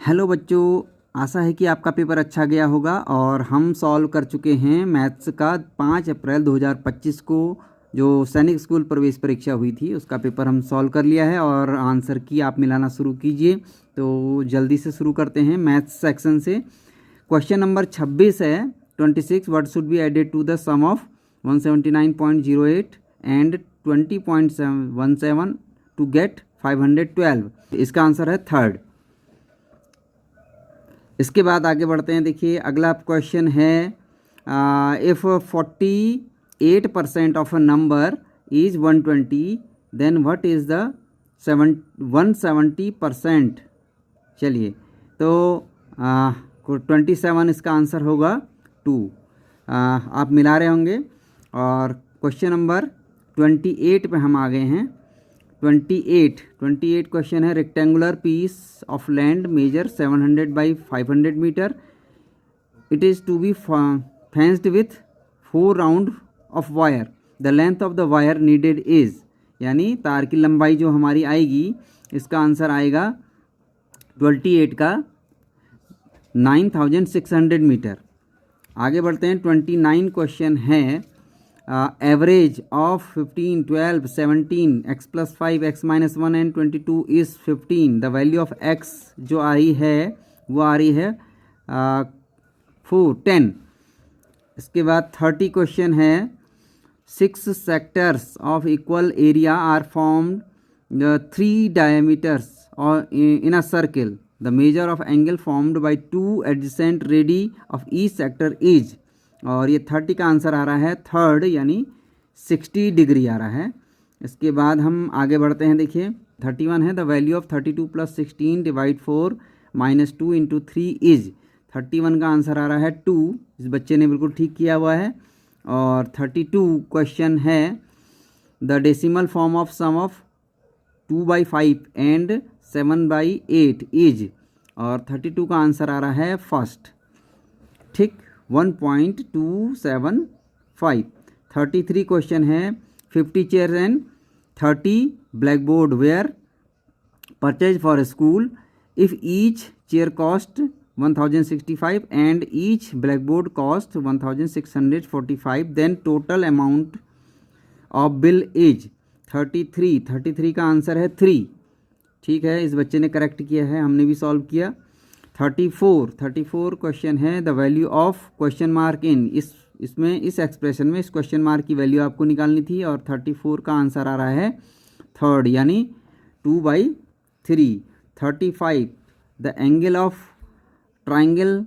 Hello बच्चों, आशा है कि आपका पेपर अच्छा गया होगा। और हम सॉल्व कर चुके हैं मैथ्स का 5 अप्रैल 2025 को जो सैनिक स्कूल प्रवेश परीक्षा हुई थी उसका पेपर हम सॉल्व कर लिया है। और आंसर की आप मिलाना शुरू कीजिए। तो जल्दी से शुरू करते हैं मैथ्स सेक्शन से। क्वेश्चन नंबर 26 है 26, what should be added to the sum of 179.08 and 20.17 to get 512। इसका आंसर है थर्ड। इसके बाद आगे बढ़ते हैं। देखिए अगला क्वेश्चन है, if 48% of a number is 120 then what is the 170%। चलिए तो 27 इसका आंसर होगा 2। आप मिला रहे होंगे। और क्वेश्चन नंबर 28 पे हम आ गए हैं। 28 क्वेश्चन है, rectangular piece of land measure 700 by 500 metre. It is to be fenced with 4 round of wire. The length of the wire needed is, यानी तार की लंबाई जो हमारी आएगी इसका आंसर आएगा 28 का 9600 मीटर। आगे बढ़ते हैं। 29 क्वेश्चन है, average of 15, 12, 17, x plus 5, x minus 1 and 22 is 15। The value of x जो आ रही है वो आ रही है 10। इसके बाद 30 क्वेश्चन है, 6 sectors of equal area are formed 3 diameters और in a circle. The measure of angle formed by 2 adjacent radii of each sector is. और ये 30 का आंसर आ रहा है थर्ड, यानी 60 डिग्री आ रहा है। इसके बाद हम आगे बढ़ते हैं। देखिए 31 है, the value of 32 plus 16 divide 4 minus 2 into 3 is. 31 का आंसर आ रहा है 2। इस बच्चे ने बिल्कुल ठीक किया हुआ है। और 32 क्वेश्चन है, the decimal form of sum of 2/5 and 7/8 is. और 32 का आंसर आ रहा है फर्स्ट, ठीक, 1.275। 33 क्वेश्चन है, 50 chair and 30 black board were purchase for school. If each chair cost 1065 and each black board cost 1645 then total amount of bill is 33 का answer है 3। ठीक है, इस बच्चे ने करेक्ट किया है, हमने भी सॉल्व किया। 34 क्वेश्चन है, the value of question mark in. इसमें इस एक्सप्रेशन में इस क्वेश्चन मार्क की वैल्यू आपको निकालनी थी। और 34 का आंसर आ रहा है थर्ड, यानी 2/3। 35, the angle of triangle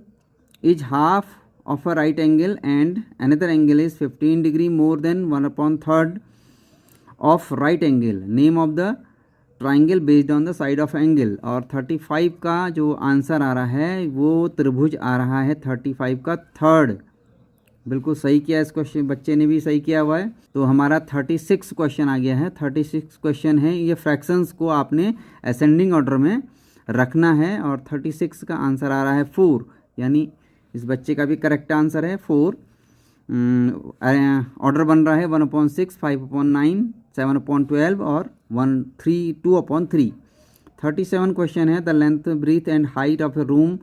is half of a right angle and another angle is 15 degree more than 1/3 of right angle. Name of the triangle based on the side of angle. और 35 का जो answer आ रहा है वो त्रिभुज आ रहा है 35 का थर्ड। बिल्कुल सही किया इस क्वेश्चन, बच्चे ने भी सही किया हुआ है। तो हमारा 36 क्वेश्चन आ गया है। 36 क्वेश्चन है, ये फ्रैक्शंस को आपने असेंडिंग ऑर्डर में रखना है। और 36 का आंसर आ रहा है 4, यानी इस बच्चे का भी करेक्ट आंसर है 4। ऑर्डर बन रहा है 1/6, 5/9, 7/12 और 2/3। 37 क्वेश्चन है, the length breadth and height of a room.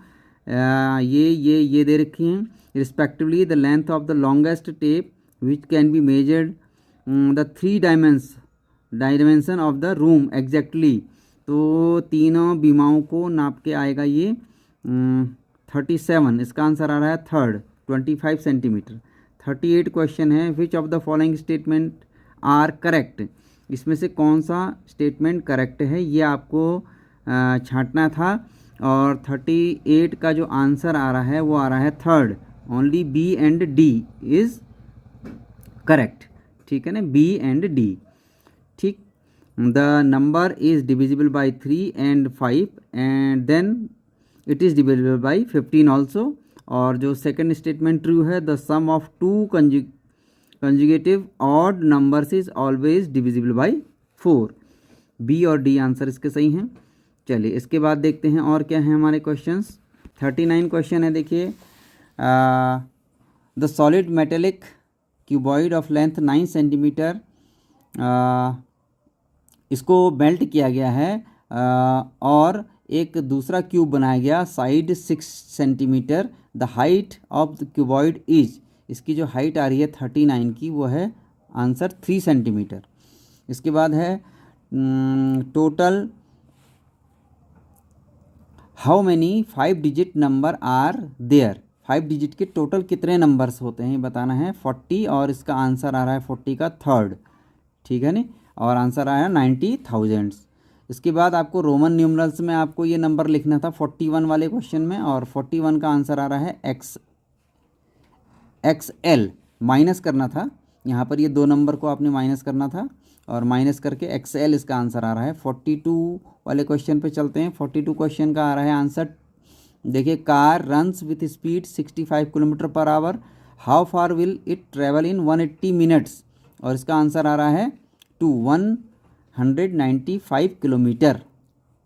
ये दे रखी हैं respectively. The length of the longest tape which can be measured the 3 dimension of the room exactly. तो तीनों बीमाओं को नाप के आएगा ये 37। इसका आंसर आ रहा है थर्ड, 25 सेंटीमीटर। 38 क्वेश्चन है, which of the following statement are correct. इसमें से कौन सा स्टेटमेंट करेक्ट है ये आपको छांटना था। और 38 का जो आंसर आ रहा है वो आ रहा है third, only B and D is correct. ठीक है ना, बी एंड डी, ठीक। The number is divisible by 3 and 5 and then it is divisible by 15 also. और जो सेकंड स्टेटमेंट ट्रू है, the sum of 2 conjugative odd numbers is always divisible by 4। B और D answer इसके सही हैं। चलिए इसके बाद देखते हैं और क्या है हमारे क्वेश्चंस। 39 क्वेश्चन है, देखिए the solid metallic cuboid of length 9 centimetre, इसको बेल्ट किया गया है और एक दूसरा क्यूब बनाया गया, side 6 centimetre, the height of the cuboid is, इसकी जो हाइट आ रही है 39 की वो है आंसर 3 सेंटीमीटर। इसके बाद है total how many 5 digit number are there, 5 digit के टोटल कितने नंबर्स होते हैं बताना है 40, और इसका आंसर आ रहा है 40 का थर्ड, ठीक है नी, और आंसर आया 90,000। इसके बाद आपको रोमन न्यूमरल्स में आपको ये नंबर लिखना था 41 वाले क्वेश्चन में, और 41 का आंसर आ रहा है XL, माइनस करना था यहाँ पर, ये 2 नंबर को आपने माइनस करना था और माइनस करके XL इसका आंसर आ रहा है। 42 वाले क्वेश्चन पे चलते हैं। 42 क्वेश्चन का आ रहा है आंसर, देखिए, car runs with speed 65 kilometre per our, how far will it travel in 180 minutes, और इसका आंसर आ रहा है 195 किलोमीटर।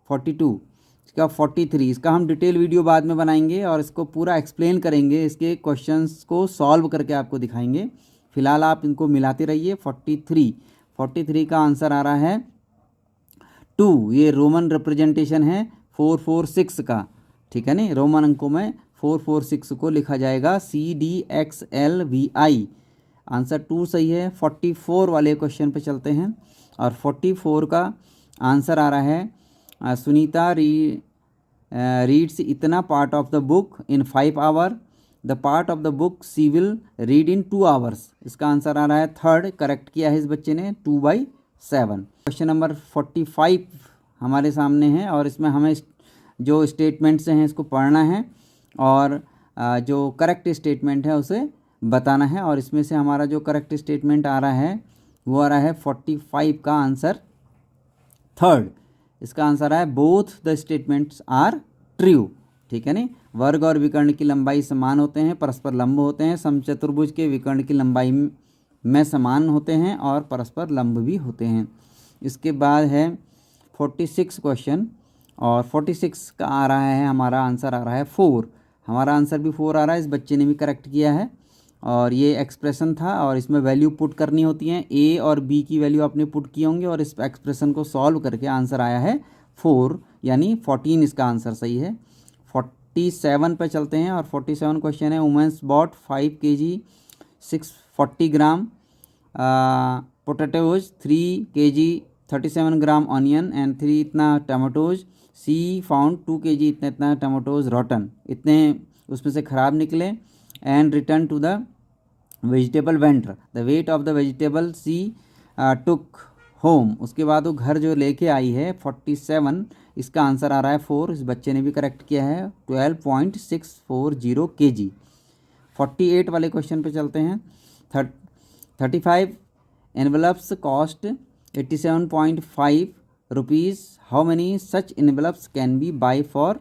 42। इसका 43, इसका हम डिटेल वीडियो बाद में बनाएंगे और इसको पूरा एक्सप्लेन करेंगे, इसके क्वेश्चंस को सॉल्व करके आपको दिखाएंगे। फिलहाल आप इनको मिलाते रहिए। 43 का आंसर आ रहा है 2, ये रोमन रिप्रेजेंटेशन है 446 का, ठीक है नी, रोमन अंकों में 446 को लिखा जाएगा CDXLVI, आंसर 2 सही है। 44 वाले क्वेश्चन पे चलते हैं, और 44 का आंसर आ रहा है सुनीता रीड्स इतना part of the book in 5 hour, the part of the book she will read in 2 hours, इसका आंसर आ रहा है थर्ड, करेक्ट किया है इस बच्चे ने 2/7। क्वेश्चन नंबर 45 हमारे सामने है, और इसमें हमें जो स्टेटमेंट्स हैं इसको पढ़ना है और जो करेक्ट स्टेटमेंट है उसे बताना है, और इसमें से हमारा जो करेक्ट स्टेटमेंट आ रहा है वो आ रहा है 45 का आंसर थर्ड, इसका आंसर है both the statements are true, ठीक है नी। वर्ग और विकर्ण की लंबाई समान होते हैं, परस्पर लंब होते हैं, समचतुर्भुज के विकर्ण की लंबाई में समान होते हैं और परस्पर लंब भी होते हैं। इसके बाद है 46 क्वेश्चन, और 46 का आ रहा है हमारा आंसर आ रहा है 4, हमारा आंसर भी 4 आ रहा है, इस बच्चे ने भी करेक्ट किया है। और ये एक्सप्रेशन था और इसमें वैल्यू पुट करनी होती हैं, ए और बी की वैल्यू आपने पुट की होंगे, और इस एक्सप्रेशन को सॉल्व करके आंसर आया है 4, यानी 14 इसका आंसर सही है। 47 पे चलते हैं, और 47 क्वेश्चन है womens bought 5 kg 640 gram potatoes, 3 kg 37 gram onion and 3 इतना टमाटोज, सी फाउंड 2 kg इतना टमाटोज रॉटन, इतने उसमें से ख़राब निकले, and return to the vegetable vendor, the weight of the vegetable she took home, उसके बाद वो घर जो लेके आई है 47, इसका आंसर आ रहा है 4, इस बच्चे ने भी करेक्ट किया है 12.640 kg। 48 वाले क्वेश्चन पे चलते हैं। 35 envelopes cost 87.5 rupees, how many such envelopes can be by for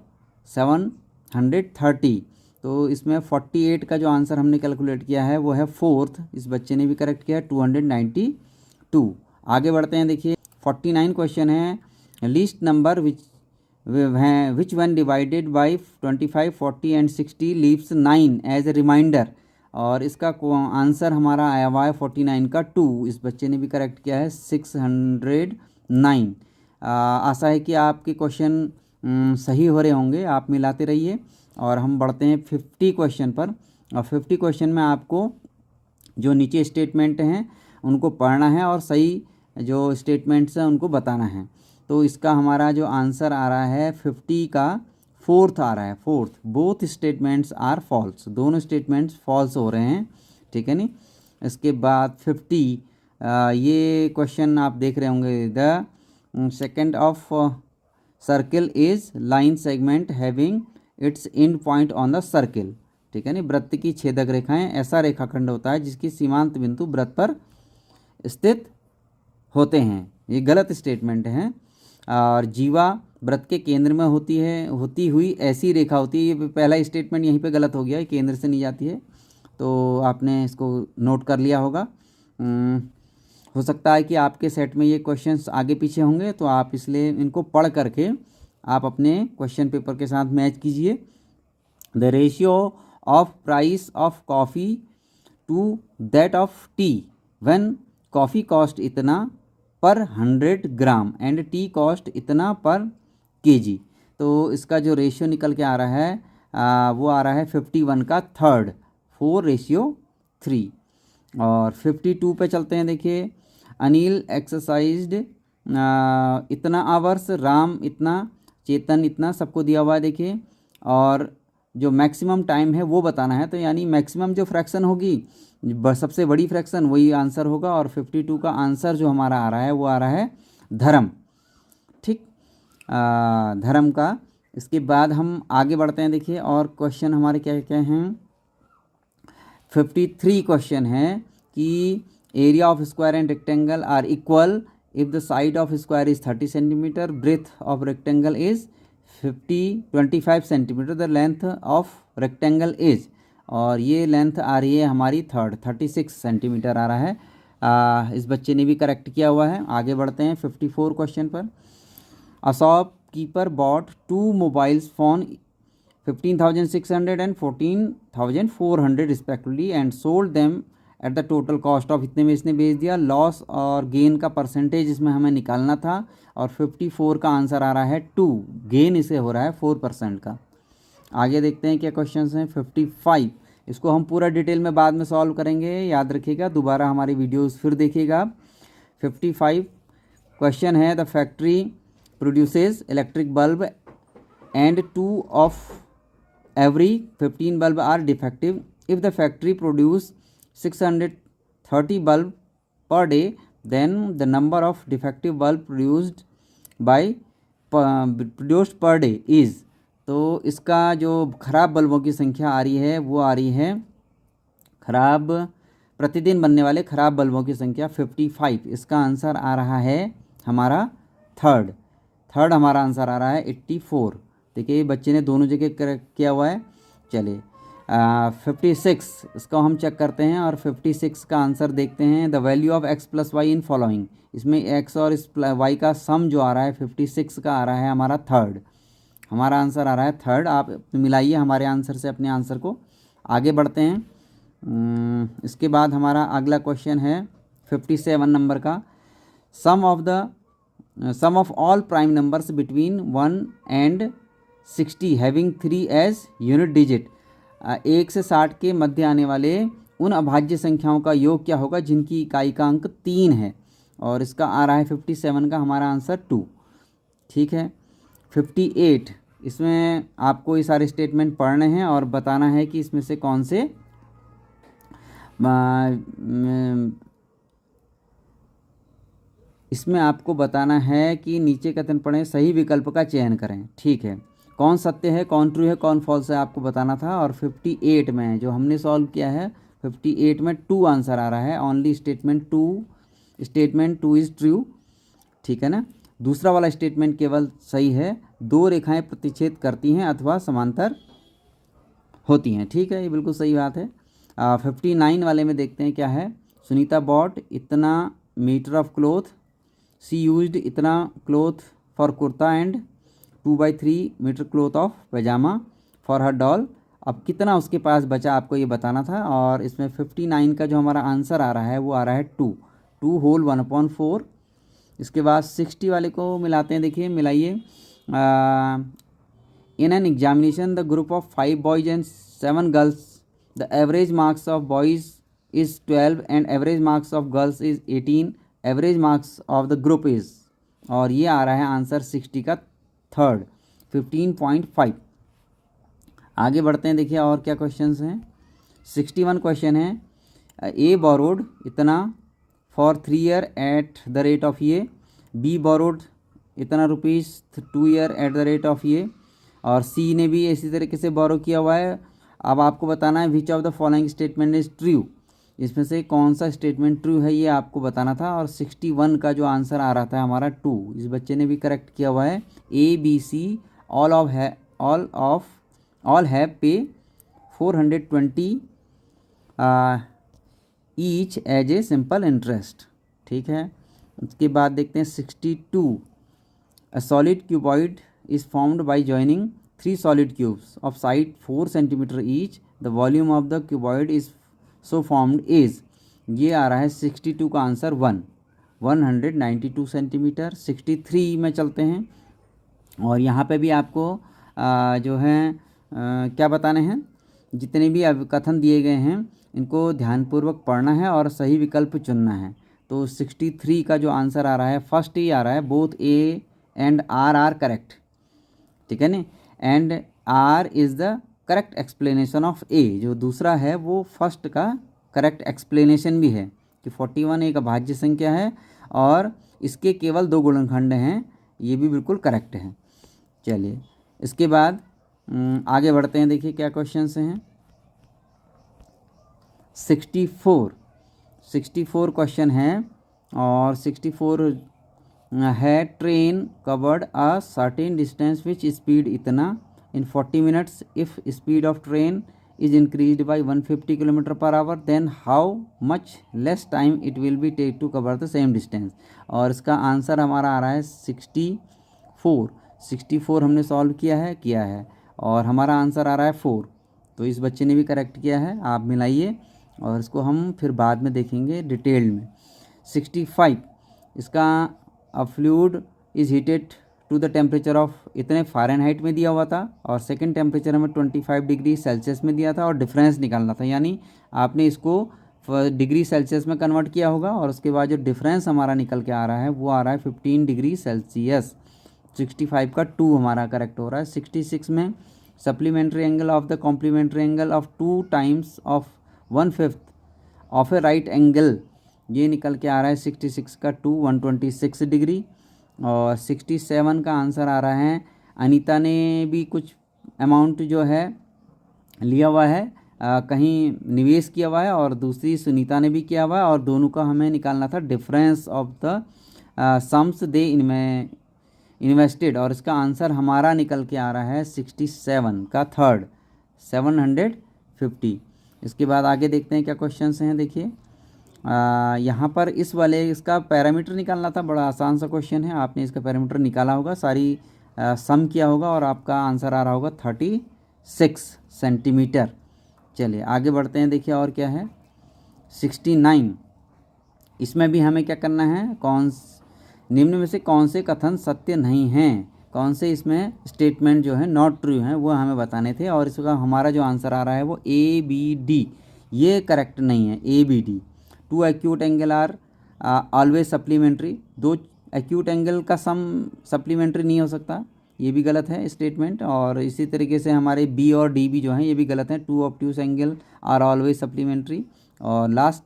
730, तो इसमें 48 का जो आंसर हमने कैलकुलेट किया है वो है 4th, इस बच्चे ने भी करेक्ट किया है 292। आगे बढ़ते हैं, देखिए 49 क्वेश्चन है, least number which one divided by 25, 40 and 60 leaves 9 as a reminder, और इसका आंसर हमारा आया हुआ है 49 का 2, इस बच्चे ने भी करेक्ट किया है 609। आशा है कि आपके क्वेश्चन सही हो रहे होंगे, आप मिलाते रहिए। और हम बढ़ते हैं 50 क्वेश्चन पर, और 50 क्वेश्चन में आपको जो नीचे स्टेटमेंट हैं उनको पढ़ना है और सही जो स्टेटमेंट्स हैं उनको बताना है। तो इसका हमारा जो आंसर आ रहा है 50 का 4th आ रहा है, 4th, both statements are false, दोनों स्टेटमेंट्स फॉल्स हो रहे हैं, ठीक है नी। इसके बाद 50 ये क्वेश्चन आप देख रहे होंगे, the second of circle is line segment having its and point on the circle, ठीक है नी। वृत्त की छेदक रेखाएं ऐसा रेखाखंड होता है जिसकी सीमांत बिंदु वृत्त पर स्थित होते हैं, ये गलत स्टेटमेंट है। और जीवा वृत्त के केंद्र में होती हुई ऐसी रेखा होती है, ये पहला स्टेटमेंट यहीं पे गलत हो गया है, केंद्र से नहीं जाती है, तो आपने इसको नोट कर लिया होगा। हो सकता है कि आपके सेट में ये क्वेश्चंस आगे पीछे होंगे, तो आप इसलिए इनको पढ़ करके आप अपने क्वेश्चन पेपर के साथ मैच कीजिए। The ratio of price of coffee to that of tea when coffee cost इतना पर 100 ग्राम एंड टी कॉस्ट इतना पर केजी, तो इसका जो रेशियो निकल के आ रहा है वो आ रहा है 51 का थर्ड, 4:3। और 52 पे चलते हैं। देखिए, अनिल एक्सरसाइज्ड इतना आवर्स, राम इतना, चेतन इतना, सबको दिया हुआ है। देखिए, और जो मैक्सिमम टाइम है वो बताना है। तो यानी मैक्सिमम जो फ्रैक्शन होगी, सबसे बड़ी फ्रैक्शन, वही आंसर होगा। और 52 का आंसर जो हमारा आ रहा है वो आ रहा है धर्म। ठीक, धर्म का। इसके बाद हम आगे बढ़ते हैं। देखिए, और क्वेश्चन हमारे क्या क्या हैं। 53 क्वेश्चन है कि area of square and rectangle are equal if the side of square is 30 centimetre, breadth of rectangle is 25 centimetre, the length of rectangle is, और ये लेंथ आ रही है हमारी थर्ड, 36 सेंटीमीटर आ रहा है। इस बच्चे ने भी करेक्ट किया हुआ है। आगे बढ़ते हैं 54 क्वेश्चन पर। A shopkeeper bot 2 mobiles phone 15,600 and 14,400 respectively and sold them at the total cost of, इतने में इसने बेच दिया। लॉस और गेन का परसेंटेज इसमें हमें निकालना था, और 54 का आंसर आ रहा है 2, गेन इसे हो रहा है 4% का। आगे देखते हैं क्या क्वेश्चंस हैं। 55, इसको हम पूरा डिटेल में बाद में सॉल्व करेंगे, याद रखिएगा, दोबारा हमारी वीडियोस फिर देखिएगा। 55 क्वेश्चन है, the factory produces electric bulb and 2 of every 15 bulb are defective. If the factory produce 630 bulb per day, then the number of defective bulb produced per day is, तो इसका जो खराब बल्बों की संख्या आ रही है वो आ रही है, खराब प्रतिदिन बनने वाले खराब बल्बों की संख्या 55। इसका आंसर आ रहा है हमारा थर्ड हमारा आंसर आ रहा है 84। देखिए, बच्चे ने दोनों जगह करेक्ट किया हुआ है। चलिए, 56 इसको हम चेक करते हैं, और 56 का आंसर देखते हैं। The value of x plus Y in following, इसमें x और इस y का सम जो आ रहा है 56 का आ रहा है हमारा थर्ड, हमारा आंसर आ रहा है थर्ड। आप मिलाइए हमारे आंसर से अपने आंसर को। आगे बढ़ते हैं। इसके बाद हमारा अगला क्वेश्चन है 57 नंबर का। Sum of all prime numbers between 1 and 60 having 3 as unit digit, 1 से 60 के मध्य आने वाले उन अभाज्य संख्याओं का योग क्या होगा जिनकी इकाई का अंक 3 है, और इसका आ रहा है 57 का हमारा आंसर 2। ठीक है, 58, इसमें आपको ये सारे स्टेटमेंट पढ़ने हैं और बताना है कि इसमें से कौन से इसमें आपको बताना है कि नीचे कथन पढ़ें, सही विकल्प का चयन करें। ठीक है, कौन सत्य है, कौन ट्रू है, कौन फॉल्स है, आपको बताना था। और 58 में जो हमने सॉल्व किया है, 58 में 2 आंसर आ रहा है। Only statement two is true. ठीक है ना। दूसरा वाला स्टेटमेंट केवल सही है, 2 रेखाएं प्रतिच्छेद करती हैं अथवा समांतर होती हैं। ठीक है, ये बिल्कुल सही बात है। 59 वाले में देखते हैं क्या है। सुनीता बॉट इतना metre of cloth, she used इतना cloth for kurta and 2/3 metre cloth of pyjama for her doll. अब कितना उसके पास बचा आपको ये बताना था। और इसमें 59 का जो हमारा आंसर आ रहा है वो आ रहा है 2 होल 1/4। इसके बाद 60 वाले को मिलाते हैं। देखिए, मिलाइए। In an examination the group of 5 boys and 7 girls, the average marks of boys is 12 and average marks of girls is 18, average marks of the group is, और ये आ रहा है आंसर 60 का थर्ड, 15.5। आगे बढ़ते हैं। देखिए और क्या क्वेश्चंस हैं। 61 क्वेश्चन है। ए बोरोड इतना for 3 year at the rate of ये, बी बोरोड इतना rupees 2 year at the rate of ये, और सी ने भी इसी तरीके से बोरो किया हुआ है। अब आपको बताना है which of the following statement is true, इसमें से कौन सा स्टेटमेंट ट्रू है ये आपको बताना था। और 61 का जो आंसर आ रहा था हमारा 2, इस बच्चे ने भी करेक्ट किया हुआ है। A B C all have pay 420 each as a simple interest. ठीक है, उसके बाद देखते हैं 62। A solid cuboid is formed by joining 3 solid cubes of side 4 centimetre each, the volume of the cuboid is so formed is, ये आ रहा है 62 का आंसर 192 सेंटीमीटर। 63 में चलते हैं। और यहाँ पे भी आपको जो है क्या बताने हैं, जितने भी कथन दिए गए हैं इनको ध्यानपूर्वक पढ़ना है और सही विकल्प चुनना है। तो 63 का जो आंसर आ रहा है फर्स्ट ही आ रहा है, both A and R correct, ठीक है ना। And R is the correct explanation of A, जो दूसरा है वो फर्स्ट का करेक्ट एक्सप्लेनेशन भी है कि 41 एक अभाज्य संख्या है और इसके केवल 2 गुणनखंड हैं, ये भी बिल्कुल करेक्ट है। चलिए इसके बाद आगे बढ़ते हैं, देखिए क्या क्वेश्चन हैं। 64 क्वेश्चन है और 64 है, train covered a certain distance which speed इतना in 40 minutes, if speed of train is increased by 150 kilometre per hour, then how much less time it will be take to cover the same distance. और इसका answer हमारा आ रहा है 64 हमने solve किया है और हमारा आंसर आ रहा है 4। तो इस बच्चे ने भी करेक्ट किया है, आप मिलाइए और इसको हम फिर बाद में देखेंगे डिटेल में। 65 इसका a fluid is heated to the temperature of इतने फ़ारेनहाइट में दिया हुआ था और सेकंड टेम्परेचर हमें 25 डिग्री सेल्सियस में दिया था और डिफरेंस निकालना था, यानी आपने इसको डिग्री सेल्सियस में कन्वर्ट किया होगा और उसके बाद जो डिफरेंस हमारा निकल के आ रहा है वो आ रहा है 15 डिग्री सेल्सियस। 65 का 2 हमारा करेक्ट हो रहा है। 66 में supplementary angle of the complementary angle of 2 times of 1/5 of a right angle, ये निकल के आ रहा है 66 का 2 126 डिग्री। और 67 का आंसर आ रहा है, अनीता ने भी कुछ अमाउंट जो है लिया हुआ है, कहीं निवेश किया हुआ है और दूसरी सुनीता ने भी किया हुआ है और दोनों का हमें निकालना था डिफरेंस ऑफ द सम्स दे इनमें इन्वेस्टेड, और इसका आंसर हमारा निकल के आ रहा है 67 का थर्ड 750। इसके बाद आगे देखते हैं क्या क्वेश्चंस हैं। देखिए यहाँ पर इस वाले इसका पैरामीटर निकालना था, बड़ा आसान सा क्वेश्चन है, आपने इसका पैरामीटर निकाला होगा, सारी सम किया होगा और आपका आंसर आ रहा होगा 36 सेंटीमीटर। चलिए आगे बढ़ते हैं, देखिए और क्या है। 69 इसमें भी हमें क्या करना है, निम्न में से कौन से कथन सत्य नहीं हैं, कौन से इसमें स्टेटमेंट जो है नॉट ट्रू हैं वो हमें बताने थे। और इसका हमारा जो आंसर आ रहा है वो ABD, ये करेक्ट नहीं है। ABD 2 acute angle are always supplementary, 2 acute angle का सम सप्लीमेंट्री नहीं हो सकता, ये भी गलत है स्टेटमेंट। और इसी तरीके से हमारे B और D भी जो हैं ये भी गलत हैं। 2 obtuse angle are always supplementary और last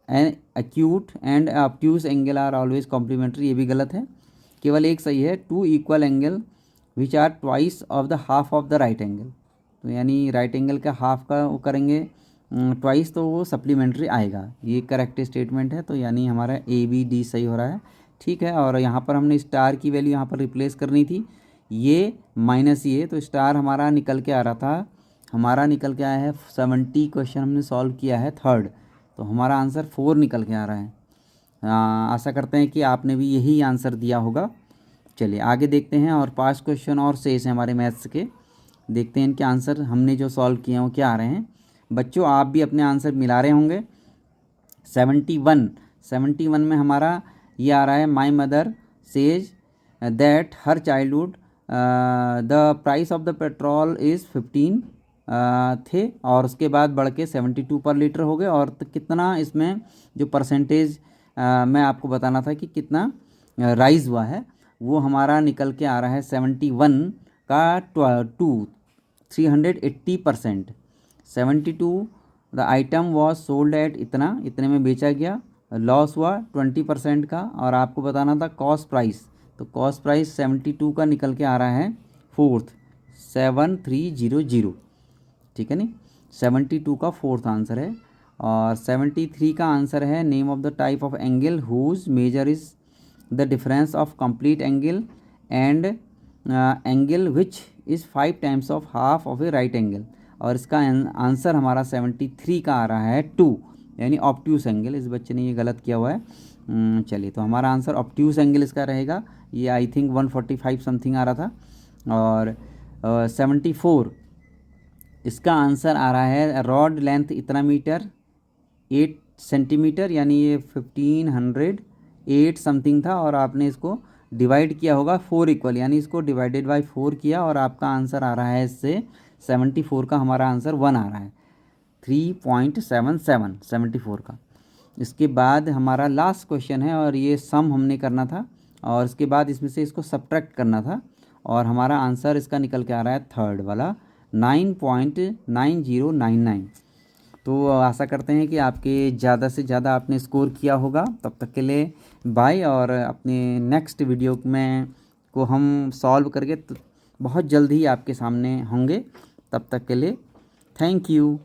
acute and obtuse angle are always complementary, ये भी गलत है। केवल एक सही है, 2 equal angle which are twice of the half of the right angle, तो यानी राइट एंगल का हाफ का वो करेंगे ट्वाइस तो वो सप्लीमेंट्री आएगा, ये करेक्ट स्टेटमेंट है। तो यानी हमारा ABD सही हो रहा है, ठीक है। और यहाँ पर हमने स्टार की वैल्यू यहाँ पर रिप्लेस करनी थी, ये माइनस ये, तो स्टार हमारा निकल के आ रहा था, हमारा निकल के आया है 70 क्वेश्चन हमने सॉल्व किया है थर्ड, तो हमारा आंसर 4 निकल के आ रहा है। आशा करते हैं कि आपने भी यही आंसर दिया होगा। चलिए आगे देखते हैं, और 5 क्वेश्चन और शेष हैं हमारे मैथ्स के, देखते हैं इनके आंसर हमने जो सॉल्व किए हैं वो क्या आ रहे हैं। बच्चों आप भी अपने आंसर मिला रहे होंगे। 71 में हमारा ये आ रहा है, my mother says that her childhood the price of the petrol is 15 थे और उसके बाद बढ़ के 72 पर लीटर हो गए। और कितना इसमें जो परसेंटेज मैं आपको बताना था कि कितना राइज हुआ है, वो हमारा निकल के आ रहा है 71 का 380%। 72 the item was sold at इतने में बेचा गया, लॉस हुआ 20% का। और आपको बताना था कॉस्ट प्राइस, तो कॉस्ट प्राइस 72 का निकल के आ रहा है फोर्थ 7300, ठीक है नी। 72 का फोर्थ आंसर है। और 73 का आंसर है, name of the type of angle whose measure is the difference of complete angle and angle which is 5 times of half of a right angle. और इसका आंसर हमारा 73 का आ रहा है 2, यानी ऑब्ट्यूस एंगल। इस बच्चे ने ये गलत किया हुआ है। चलिए तो हमारा आंसर ऑब्ट्यूस एंगल इसका रहेगा, ये आई थिंक 145 समथिंग आ रहा था। और 74 इसका आंसर आ रहा है, रॉड लेंथ इतना मीटर 8 सेंटीमीटर, यानी ये 1508 समथिंग था और आपने इसको डिवाइड किया होगा 4 इक्वल, यानी इसको डिवाइडेड बाय 4 किया और आपका आंसर आ रहा है इससे 74 का हमारा आंसर 1 आ रहा है, 3.77 74 का। इसके बाद हमारा लास्ट क्वेश्चन है और ये सम हमने करना था और इसके बाद इसमें से इसको सब्ट्रैक्ट करना था और हमारा आंसर इसका निकल के आ रहा है थर्ड वाला 9.9099। तो आशा करते हैं कि आपके ज़्यादा से ज़्यादा आपने स्कोर किया होगा। तब तक के लिए बाय, और अपने नेक्स्ट वीडियो में को हम सॉल्व करके बहुत जल्द ही आपके सामने होंगे। तब तक के लिए थैंक यू।